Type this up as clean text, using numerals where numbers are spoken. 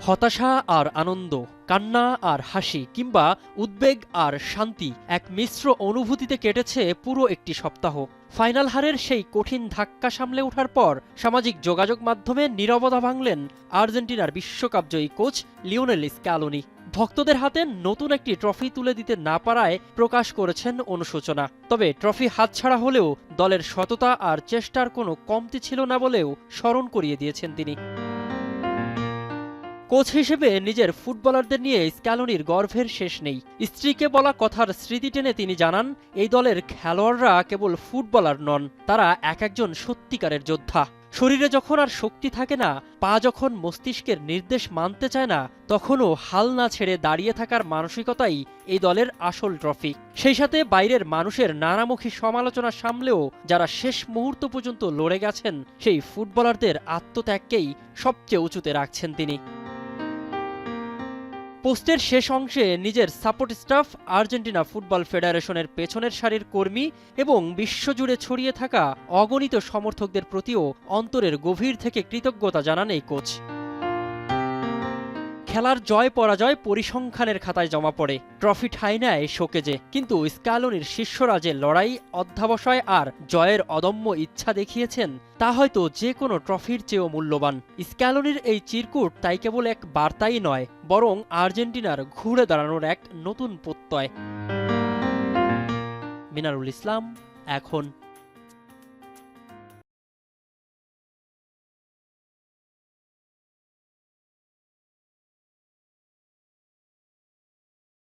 হতাশা আর আনন্দ, কান্না আর হাসি কিংবা উদ্বেগ আর শান্তি এক মিশ্র অনুভূতিতে কেটেছে পুরো একটি সপ্তাহ। ফাইনাল হারের সেই কঠিন ধাক্কা সামলে ওঠার পর সামাজিক যোগাযোগ মাধ্যমে নীরবতা ভাঙলেন আর্জেন্টিনার বিশ্বকাপজয়ী কোচ লিওনেল স্ক্যালোনি। ভক্তদের হাতে নতুন একটি ট্রফি তুলে দিতে না পারায় প্রকাশ করেছেন অনুশোচনা। তবে ট্রফি হাতছাড়া হলেও দলের সততা আর চেষ্টার কোনো কমতি ছিল না বলেও স্মরণ করিয়ে দিয়েছেন তিনি। কোচ হিসেবে নিজের ফুটবলারদের নিয়ে স্ক্যালোনির গর্বের শেষ নেই। স্ত্রীকে বলা কথার স্মৃতি টেনে তিনি জানান, এই দলের খেলোয়াড়রা কেবল ফুটবলার নন, তারা এক একজন সত্যিকারের যোদ্ধা। শরীরে যখন আর শক্তি থাকে না, পা যখন মস্তিষ্কের নির্দেশ মানতে চায় না, তখনও হাল না ছেড়ে দাঁড়িয়ে থাকার মানসিকতাই এই দলের আসল ট্রফি। সেই সাথে বাইরের মানুষের নানামুখী সমালোচনা সামলেও যারা শেষ মুহূর্ত পর্যন্ত লড়ে গেছেন, সেই ফুটবলারদের আত্মত্যাগকেই সবচেয়ে উঁচুতে রাখছেন তিনি। পোস্টের শেষ অংশে নিজের সাপোর্ট স্টাফ, আর্জেন্টিনা ফুটবল ফেডারেশনের পেছনের সারির কর্মী এবং বিশ্বজুড়ে ছড়িয়ে থাকা অগণিত সমর্থকদের প্রতিও অন্তরের গভীর থেকে কৃতজ্ঞতা জানান এই কোচ। খেলার জয় পরাজয় পরিসংখ্যানের খাতায় জমা পড়ে, ট্রফি ঠাঁই নেয় শোকেজে, কিন্তু স্ক্যালোনির শিষ্যরা যে লড়াই, অধ্যাবসায় আর জয়ের অদম্য ইচ্ছা দেখিয়েছেন, তা হয়তো যে কোনো ট্রফির চেয়েও মূল্যবান। স্ক্যালোনির এই চিরকুট তাই কেবল এক বার্তাই নয়, বরং আর্জেন্টিনার ঘুরে দাঁড়ানোর এক নতুন প্রত্যয়। মিনারুল ইসলাম, এখন।